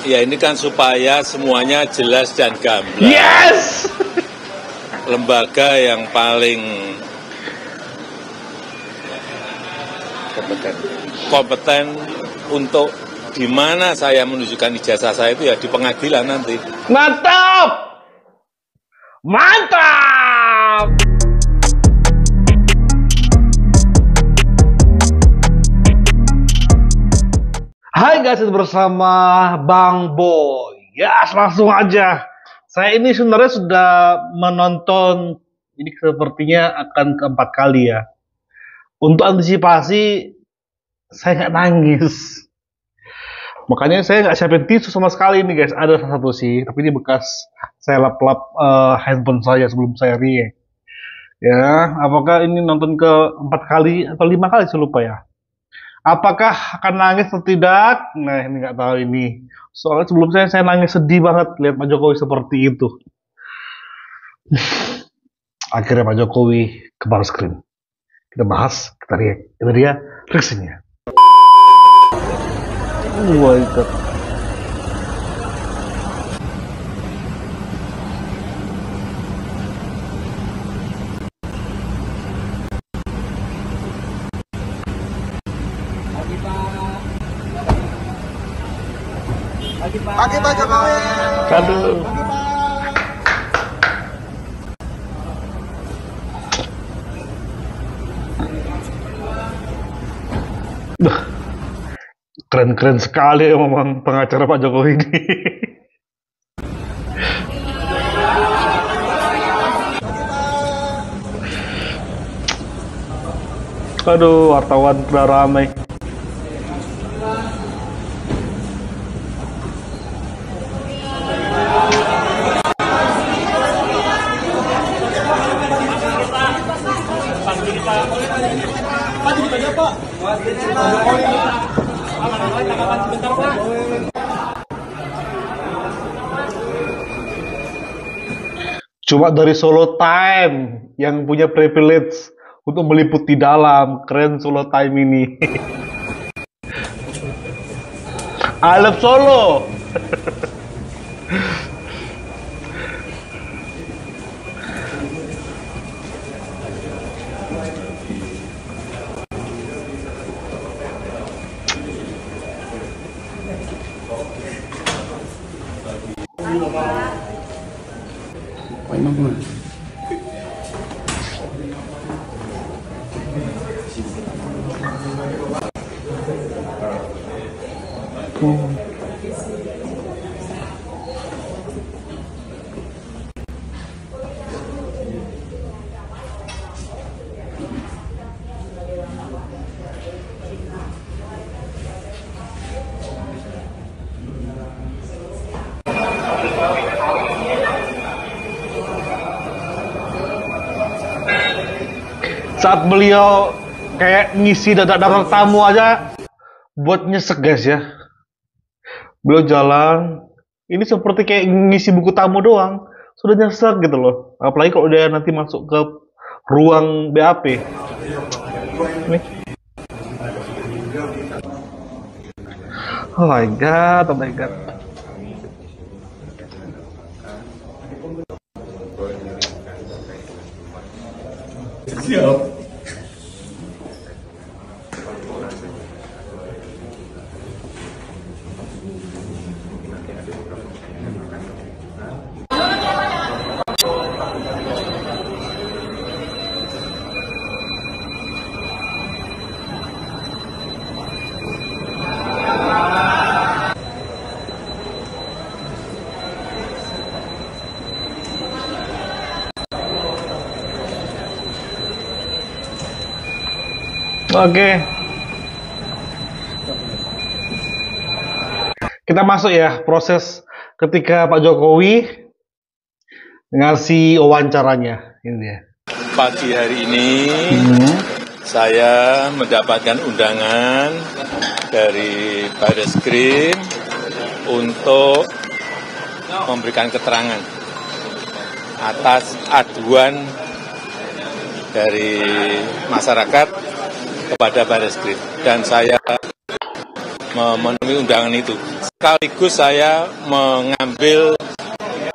Ya ini kan supaya semuanya jelas dan gamblang. Yes! Lembaga yang paling kompeten untuk di mana saya menunjukkan ijazah saya itu ya di pengadilan nanti. Mantap! Mantap! Hai guys, bersama Bang Boy. Yes, langsung aja. Saya ini sebenarnya sudah menonton, ini sepertinya akan keempat kali ya. Untuk antisipasi, saya nggak nangis. Makanya saya nggak siapin tisu sama sekali nih guys. Ada satu sih, tapi ini bekas saya lap-lap handphone saya sebelum saya react. Ya, apakah ini nonton keempat kali atau 5 kali saya lupa ya. Apakah akan nangis atau tidak? Nah, ini nggak tahu ini. Soalnya sebelum saya nangis sedih banget lihat Pak Jokowi seperti itu. Akhirnya Pak Jokowi ke baris krim. Kita bahas, kita react. Itu dia reaksinya. Oh my god. Pagi Pak Jokowi. Aduh. Keren-keren sekali memang pengacara Pak Jokowi ini. Aduh, wartawan udah ramai. Cuma dari Solo Time yang punya privilege untuk meliput di dalam. Keren Solo Time ini. I love Solo. Saat beliau kayak ngisi daftar tamu aja buat nyesek guys ya. Beliau jalan, ini seperti kayak ngisi buku tamu doang, sudah nyesek gitu loh. Apalagi kalau dia nanti masuk ke ruang BAP. Nih. Oh my god, oh my god. Siap. Oke. Kita masuk ya proses ketika Pak Jokowi ngasih wawancaranya. Ini dia. Pagi hari ini saya mendapatkan undangan dari Baris Krim untuk memberikan keterangan atas aduan dari masyarakat kepada Baris Krim, dan saya memenuhi undangan itu. sekaligus saya mengambil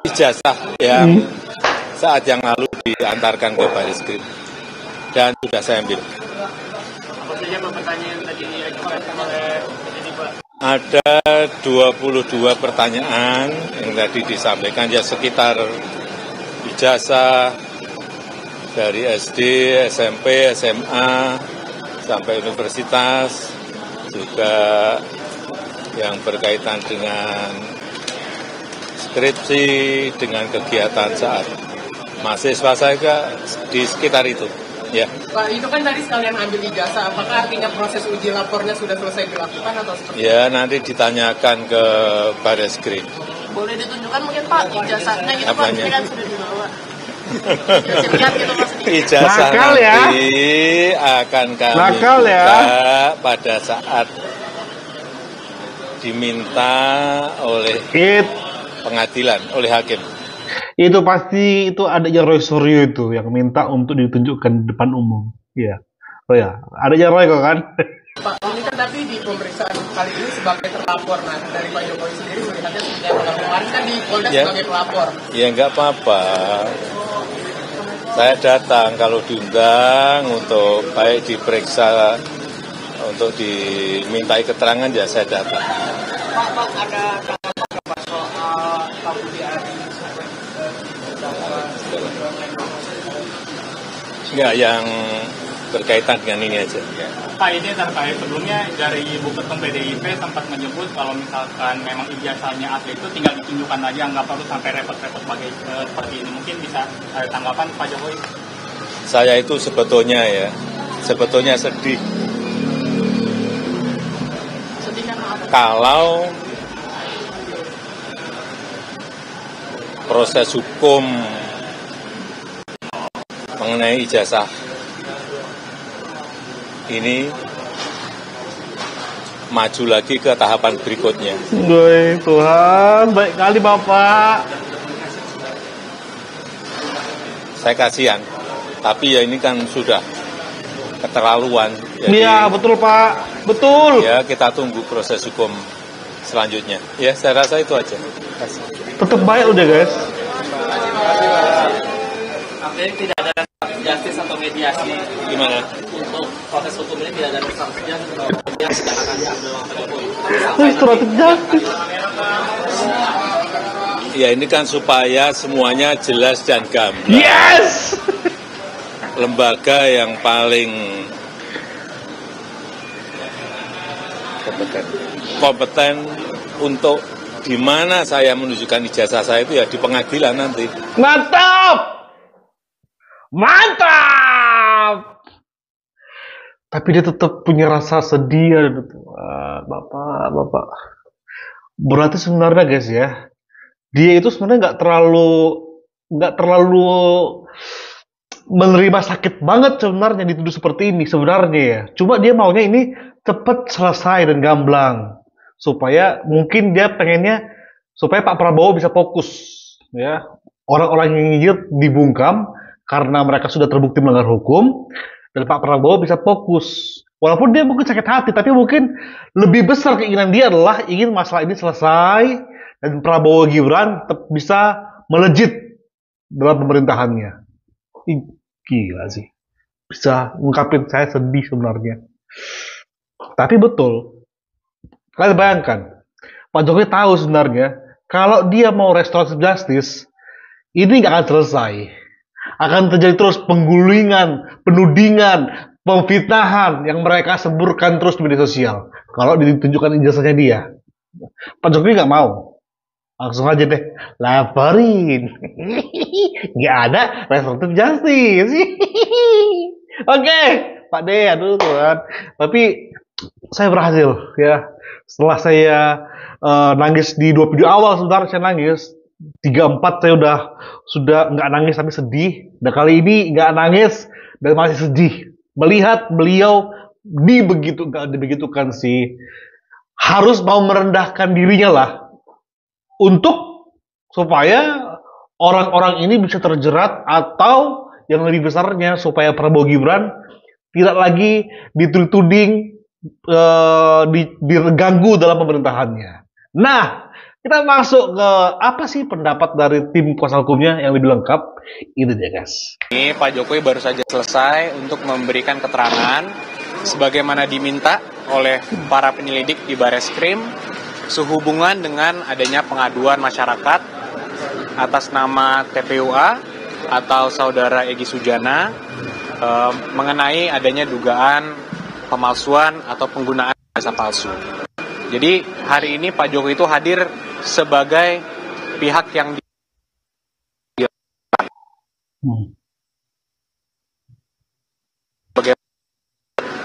ijazah yang saat yang lalu diantarkan ke Bareskrim dan sudah saya ambil. Apa saja pertanyaan yang tadi diajukan oleh ini Pak? Ada 22 pertanyaan yang tadi disampaikan, ya sekitar ijazah dari SD, SMP, SMA, sampai universitas, juga yang berkaitan dengan skripsi, dengan kegiatan saat mahasiswa saya di sekitar itu. Ya. Pak, itu kan tadi sekalian ambil ijazah, apakah artinya proses uji lapornya sudah selesai dilakukan atau seperti itu? Ya, nanti ditanyakan ke Bareskrim. Boleh ditunjukkan mungkin Pak ijazahnya gitu Pak, ini kan sudah dibawa. Ijazah Nakal, nanti akan kami Nakal, buka pada saat diminta oleh pengadilan, oleh hakim. Itu pasti itu adanya Roy Suryo itu yang minta untuk ditunjukkan di depan umum. Iya. Oh ya, adanya Roy kok kan? Pak, ini kan tapi di pemeriksaan kali ini sebagai terlapor, nah dari Pak Jokowi sendiri melihatnya seperti apa? Kemarin kan di Polda sebagai pelapor. Ya nggak apa-apa. Saya datang kalau diundang untuk baik diperiksa, untuk dimintai keterangan ya saya datang. Pak, ada tanggapan soal Pak Budi Ari? Enggak, yang berkaitan dengan ini aja. Pak, ini terkait sebelumnya dari Ibu Ketum PDIP sempat menyebut kalau misalkan memang ijazahnya asli itu tinggal ditunjukkan aja, nggak perlu sampai repot-repot seperti ini. Mungkin bisa ada tanggapan Pak Jokowi? Saya itu sebetulnya sedih. Kalau proses hukum mengenai ijazah ini maju lagi ke tahapan berikutnya. Woi, Tuhan, baik kali Bapak. Saya kasihan, tapi ya ini kan sudah keterlaluan. Iya, betul Pak, betul. Ya, kita tunggu proses hukum selanjutnya. Ya, saya rasa itu aja. Tetap baik udah guys. Artinya tidak ada justice atau mediasi. Gimana? Untuk proses hukum ini tidak ada sanksinya atau yang tidak akan diambil oleh Pak Jokowi. Restoratif justice. Ya, ini kan supaya semuanya jelas dan gamblang. Yes. Lembaga yang paling kompeten untuk di mana saya menunjukkan ijazah saya itu ya di pengadilan nanti. Mantap. Mantap. Tapi dia tetap punya rasa sedih. Bapak. Berarti sebenarnya guys ya, dia itu sebenarnya nggak terlalu menerima sakit banget sebenarnya dituduh seperti ini sebenarnya ya. Cuma dia maunya ini cepat selesai dan gamblang supaya mungkin dia pengennya supaya Pak Prabowo bisa fokus ya. Orang-orang yang nyinyir dibungkam karena mereka sudah terbukti melanggar hukum dan Pak Prabowo bisa fokus. Walaupun dia mungkin sakit hati, tapi mungkin lebih besar keinginan dia adalah ingin masalah ini selesai dan Prabowo Gibran tetap bisa melejit dalam pemerintahannya. Gila sih. Bisa ngungkapin saya sedih sebenarnya. Tapi betul. Kalian bayangkan, Pak Jokowi tahu sebenarnya kalau dia mau restoratif justice, ini nggak akan selesai. Akan terjadi terus penggulingan, penudingan, pemfitnahan yang mereka seburkan terus di media sosial. Kalau ditunjukkan ijazahnya dia. Pak Jokowi nggak mau. Langsung aja deh, laporin. Nggak ada restoratif justice. Oke, Pak D, aduh Tuhan. Tapi saya berhasil ya. Setelah saya nangis di 2 video awal sebentar saya nangis. 3-4 saya sudah nggak nangis tapi sedih. Dan kali ini nggak nangis dan masih sedih. Melihat beliau dibegitukan sih. Harus mau merendahkan dirinya lah. Untuk supaya orang-orang ini bisa terjerat atau yang lebih besarnya supaya Prabowo Gibran tidak lagi dituding diganggu dalam pemerintahannya. Nah, kita masuk ke apa sih pendapat dari tim kuasa hukumnya yang lebih lengkap? Itu dia, guys. Ini Pak Jokowi baru saja selesai untuk memberikan keterangan sebagaimana diminta oleh para penyelidik di Bareskrim sehubungan dengan adanya pengaduan masyarakat atas nama TPUA atau Saudara Egy Sujana mengenai adanya dugaan pemalsuan atau penggunaan jasa palsu. Jadi hari ini Pak Jokowi itu hadir sebagai pihak yang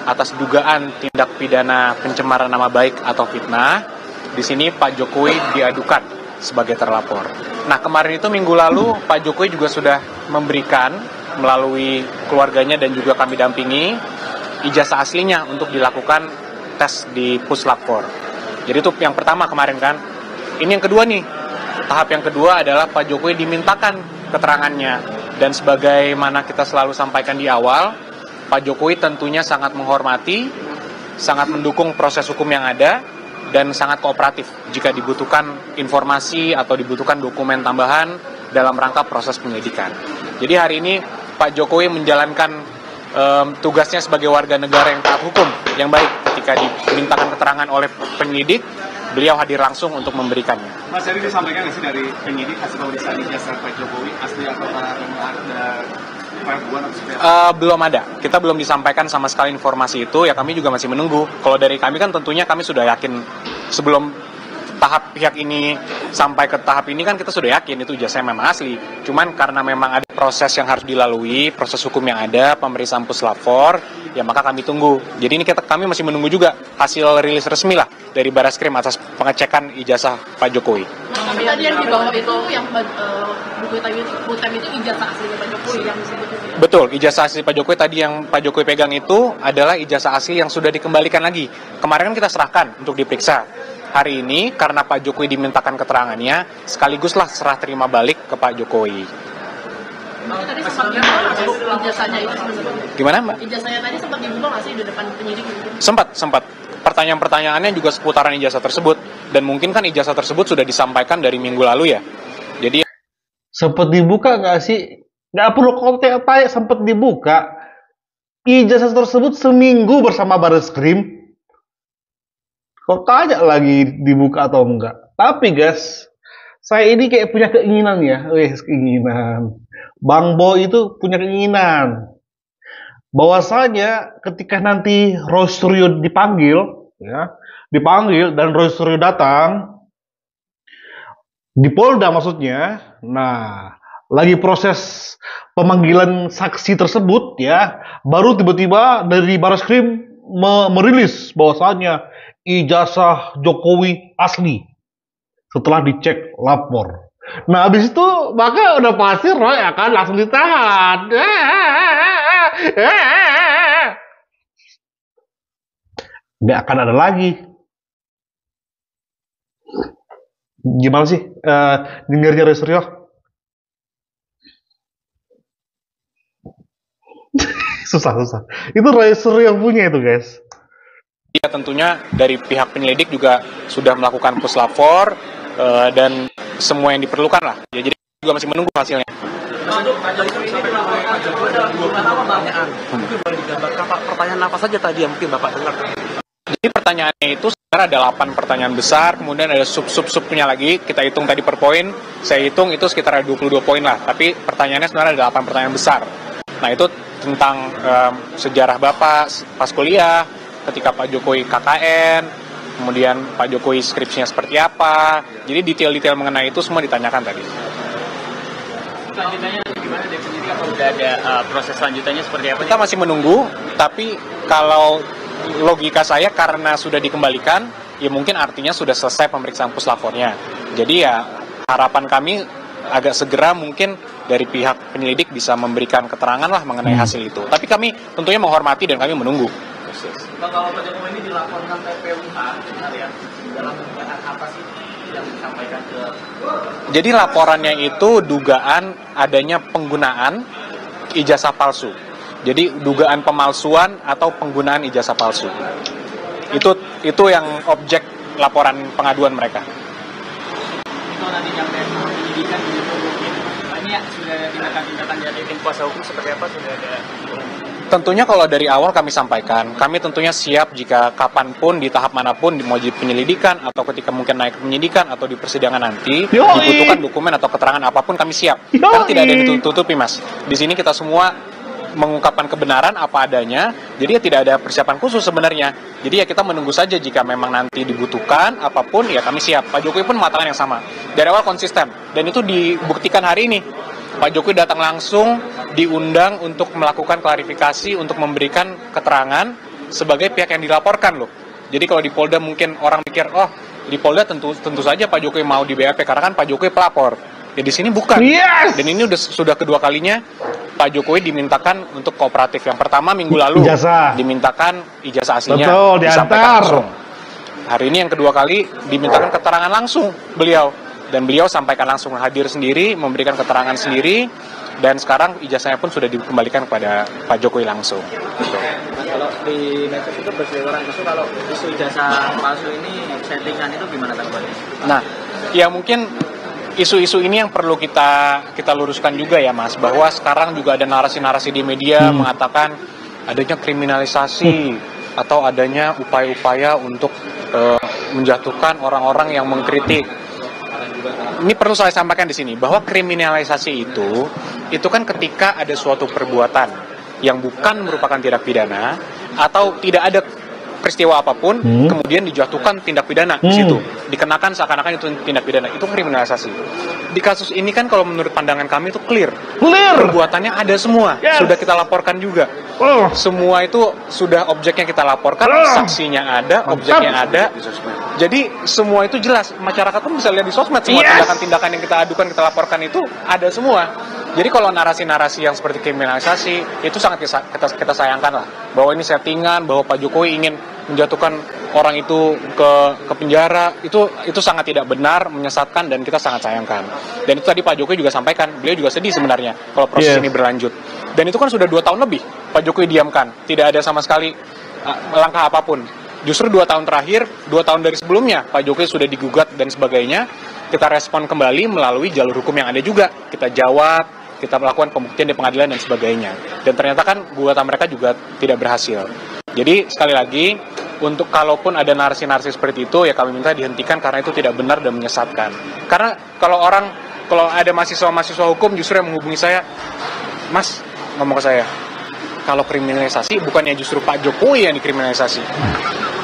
atas dugaan tindak pidana pencemaran nama baik atau fitnah. Di sini Pak Jokowi diadukan sebagai terlapor. Nah, kemarin itu minggu lalu Pak Jokowi juga sudah memberikan melalui keluarganya dan juga kami dampingi ijazah aslinya untuk dilakukan tes di Puslapfor. Jadi itu yang pertama kemarin kan. Ini yang kedua nih. Tahap yang kedua adalah Pak Jokowi dimintakan keterangannya. Dan sebagaimana kita selalu sampaikan di awal, Pak Jokowi tentunya sangat menghormati, sangat mendukung proses hukum yang ada, dan sangat kooperatif jika dibutuhkan informasi atau dibutuhkan dokumen tambahan dalam rangka proses penyelidikan. Jadi hari ini Pak Jokowi menjalankan tugasnya sebagai warga negara yang taat hukum, yang baik. Ketika dimintakan keterangan oleh penyidik, beliau hadir langsung untuk memberikannya. Mas, jadi disampaikan nggak sih dari penyidik hasil pemeriksaan ijazah Pak Jokowi asli atau memang ada keraguan atau seperti apa? Belum ada. Kita belum disampaikan sama sekali informasi itu, ya kami juga masih menunggu. Kalau dari kami kan tentunya kami sudah yakin sebelum tahap pihak ini sampai ke tahap ini kan kita sudah yakin itu ijazah memang asli. Cuman karena memang ada proses yang harus dilalui, proses hukum yang ada, pemeriksaan Puslapfor, ya maka kami tunggu. Jadi ini kami masih menunggu juga hasil rilis resmi lah dari Bareskrim atas pengecekan ijazah Pak Jokowi. Tapi tadi yang di bawah itu yang buku hitam itu ijazah aslinya Pak Jokowi yang disebut itu. Betul, ijazah asli Pak Jokowi tadi yang Pak Jokowi pegang itu adalah ijazah asli yang sudah dikembalikan lagi. Kemarin kan kita serahkan untuk diperiksa. Hari ini karena Pak Jokowi dimintakan keterangannya, sekaliguslah serah terima balik ke Pak Jokowi. Tadi sempat dibuka ijazahnya itu sebenarnya. Gimana, Mbak? Ijazahnya tadi sempat dibuka nggak sih di depan penyidik gitu? Sempat. Pertanyaan-pertanyaannya juga seputaran ijazah tersebut. Dan mungkin kan ijazah tersebut sudah disampaikan dari minggu lalu ya. Jadi Sempat dibuka nggak sih? Nggak perlu kontak tanya, sempat dibuka. Ijazah tersebut seminggu bersama Bareskrim. Kok tanya lagi dibuka atau enggak? Tapi guys, saya ini kayak punya keinginan ya. Keinginan. Bang Boy itu punya keinginan. Bahwasanya ketika nanti Roy Suryo dipanggil dan Roy Suryo datang di Polda maksudnya. Nah, lagi proses pemanggilan saksi tersebut ya, baru tiba-tiba dari Bareskrim merilis bahwasanya ijazah Jokowi asli setelah dicek lapor. Nah, habis itu maka udah pasti Roy akan langsung ditahan. Nggak akan ada lagi. Gimana sih dengarnya Roy Suryo? susah. Itu Roy Suryo yang punya itu, guys. ya tentunya dari pihak penyelidik juga sudah melakukan Puslapfor dan semua yang diperlukan lah. Ya, jadi juga masih menunggu hasilnya. Pertanyaan apa saja tadi yang mungkin Bapak dengar? Jadi pertanyaannya itu sebenarnya ada 8 pertanyaan besar, kemudian ada sub-subnya lagi, kita hitung tadi per poin, saya hitung itu sekitar ada 22 poin lah, tapi pertanyaannya sebenarnya ada 8 pertanyaan besar. Nah itu tentang sejarah Bapak pas kuliah, ketika Pak Jokowi KKN, kemudian Pak Jokowi skripsinya seperti apa, jadi detail-detail mengenai itu semua ditanyakan tadi. Selanjutnya gimana dari sendiri, apa udah ada proses selanjutnya seperti apa? Kita masih menunggu, tapi kalau logika saya karena sudah dikembalikan, ya mungkin artinya sudah selesai pemeriksaan Puslapfornya. Jadi ya harapan kami agak segera mungkin dari pihak penyelidik bisa memberikan keterangan lah mengenai hasil itu. Tapi kami tentunya menghormati dan kami menunggu. Kalau Pak Jokowi ini dilaporkan TPUA, benar ya? Dalam dugaan apa sih yang disampaikan ke? Jadi laporannya itu dugaan adanya penggunaan ijazah palsu. Jadi dugaan pemalsuan atau penggunaan ijazah palsu. Itu yang objek laporan pengaduan mereka. Itu nanti nyampe penyidikan gitu mungkin. Ini ya sudah ada tindakan-tindakan dari tim kuasa hukum seperti apa, sudah ada? Tentunya kalau dari awal kami sampaikan, kami tentunya siap jika kapanpun, di tahap manapun, mau di penyelidikan, atau ketika mungkin naik ke penyidikan, atau di persidangan nanti, dibutuhkan dokumen atau keterangan apapun kami siap. Karena tidak ada yang ditutupi, Mas. Di sini kita semua mengungkapkan kebenaran apa adanya, jadi ya tidak ada persiapan khusus sebenarnya. Jadi ya kita menunggu saja jika memang nanti dibutuhkan apapun, ya kami siap. Pak Jokowi pun mengatakan yang sama. Dari awal konsisten, dan itu dibuktikan hari ini. Pak Jokowi datang langsung, diundang untuk melakukan klarifikasi, untuk memberikan keterangan sebagai pihak yang dilaporkan loh. Jadi kalau di Polda mungkin orang mikir, oh di Polda tentu saja Pak Jokowi mau di BAP karena kan Pak Jokowi pelapor. Ya di sini bukan. Yes! Dan ini sudah kedua kalinya Pak Jokowi dimintakan untuk kooperatif. Yang pertama minggu lalu dimintakan ijazah aslinya. Betul, disampaikan langsung. Hari ini yang kedua kali dimintakan keterangan langsung beliau. Dan beliau sampaikan langsung, hadir sendiri, memberikan keterangan sendiri, dan sekarang ijazahnya pun sudah dikembalikan kepada Pak Jokowi langsung. Kalau di medsos itu berseliweran itu kalau isu ijazah palsu ini settingan itu gimana tanggapannya? Nah, ya mungkin isu-isu ini yang perlu kita luruskan juga ya Mas, bahwa sekarang juga ada narasi-narasi di media mengatakan adanya kriminalisasi atau adanya upaya-upaya untuk menjatuhkan orang-orang yang mengkritik. Ini perlu saya sampaikan di sini bahwa kriminalisasi itu kan ketika ada suatu perbuatan yang bukan merupakan tindak pidana atau tidak ada peristiwa apapun kemudian dijatuhkan tindak pidana di situ, dikenakan seakan-akan itu tindak pidana, itu kriminalisasi. Di kasus ini kan kalau menurut pandangan kami itu clear. Perbuatannya ada semua, sudah kita laporkan juga. Semua itu sudah objeknya kita laporkan, saksinya ada, objeknya ada. Jadi semua itu jelas, masyarakat pun bisa lihat di sosmed semua tindakan-tindakan yang kita adukan, kita laporkan itu ada semua. Jadi kalau narasi-narasi yang seperti kriminalisasi itu sangat kita sayangkan lah, bahwa ini settingan, bahwa Pak Jokowi ingin menjatuhkan orang itu ke penjara, itu sangat tidak benar, menyesatkan, dan kita sangat sayangkan. Dan itu tadi Pak Jokowi juga sampaikan, beliau juga sedih sebenarnya kalau proses ini berlanjut. Dan itu kan sudah 2 tahun lebih Pak Jokowi diamkan, tidak ada sama sekali langkah apapun. Justru 2 tahun terakhir, 2 tahun dari sebelumnya Pak Jokowi sudah digugat dan sebagainya, kita respon kembali melalui jalur hukum yang ada juga, kita jawab, kita melakukan pembuktian di pengadilan dan sebagainya. Dan ternyata kan gugatan mereka juga tidak berhasil. Jadi sekali lagi, untuk kalaupun ada narasi-narasi seperti itu, ya kami minta dihentikan karena itu tidak benar dan menyesatkan. Karena kalau ada mahasiswa hukum justru yang menghubungi saya, Mas, ngomong ke saya, kalau kriminalisasi bukannya justru Pak Jokowi yang dikriminalisasi.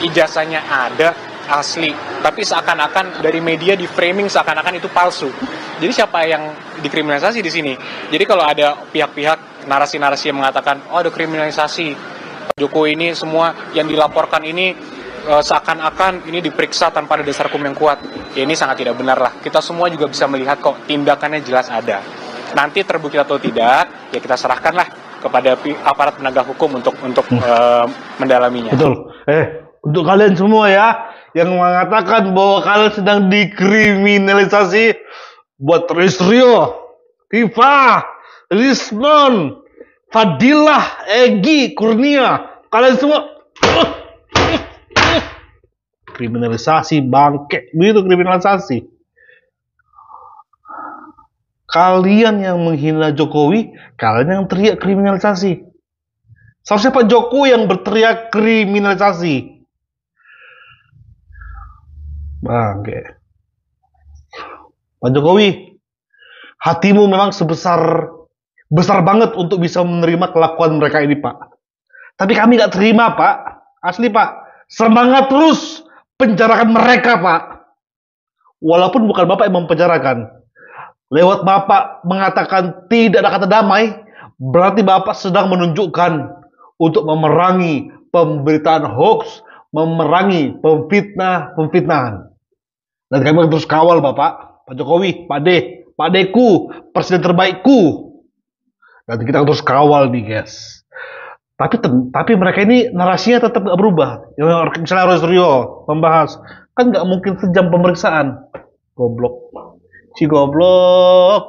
Ijazahnya ada, asli, tapi seakan-akan dari media di framing seakan-akan itu palsu. Jadi siapa yang dikriminalisasi di sini? Jadi kalau ada pihak-pihak narasi-narasi yang mengatakan, oh ada kriminalisasi, Pak Jokowi ini semua yang dilaporkan ini seakan-akan ini diperiksa tanpa ada dasar hukum yang kuat. Ya ini sangat tidak benar lah. Kita semua juga bisa melihat kok tindakannya jelas ada. Nanti terbukti atau tidak, ya kita serahkanlah kepada aparat penegak hukum untuk mendalaminya. Betul. Untuk kalian semua ya yang mengatakan bahwa kalian sedang dikriminalisasi, buat Rizrio, Tifa, Rizman, Fadilah, Egi, Kurnia, kalian semua kriminalisasi, bangke, begitu kriminalisasi. Kalian yang menghina Jokowi, kalian yang teriak kriminalisasi. Seharusnya Pak Jokowi yang berteriak kriminalisasi. Bangke. Pak Jokowi, hatimu memang besar banget untuk bisa menerima kelakuan mereka ini, Pak. Tapi kami nggak terima, Pak. Asli, Pak. Semangat terus penjarakan mereka, Pak. Walaupun bukan Bapak yang mempenjarakan. Lewat Bapak mengatakan tidak ada kata damai, berarti Bapak sedang menunjukkan untuk memerangi pemberitaan hoax, memerangi pemfitnahan. Dan kami terus kawal Bapak, Pak Jokowi, Pak Deku, presiden terbaikku. Dan kita terus kawal nih guys. Tapi mereka ini narasinya tetap gak berubah. Misalnya Rizrio membahas, kan gak mungkin sejam pemeriksaan. Goblok. Si goblok.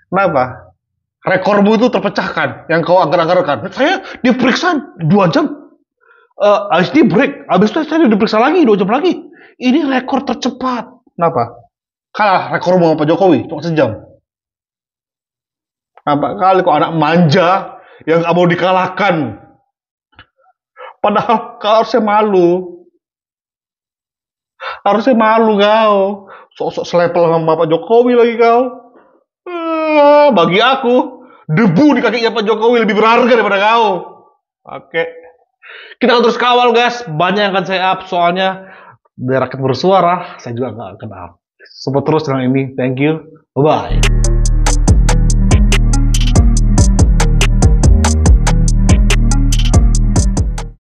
Kenapa? Rekormu itu terpecahkan, yang kau agar-agarkan. Saya diperiksa 2 jam. Habis ini break, habis itu saya diperiksa lagi 2 jam lagi. Ini rekor tercepat. Kenapa? Kalah rekor sama Pak Jokowi, cuma sejam. Nampak kali kok anak manja yang gak mau dikalahkan. Padahal kau harusnya malu. Harusnya malu kau. Sok-sok selepel sama Pak Jokowi lagi kau. Bagi aku, debu di kakinya Pak Jokowi lebih berharga daripada kau. Oke. Kita akan terus kawal guys. Banyak yang akan saya up soalnya dari rakyat bersuara. Saya juga gak akan up. Support terus dengan ini. Thank you. Bye-bye.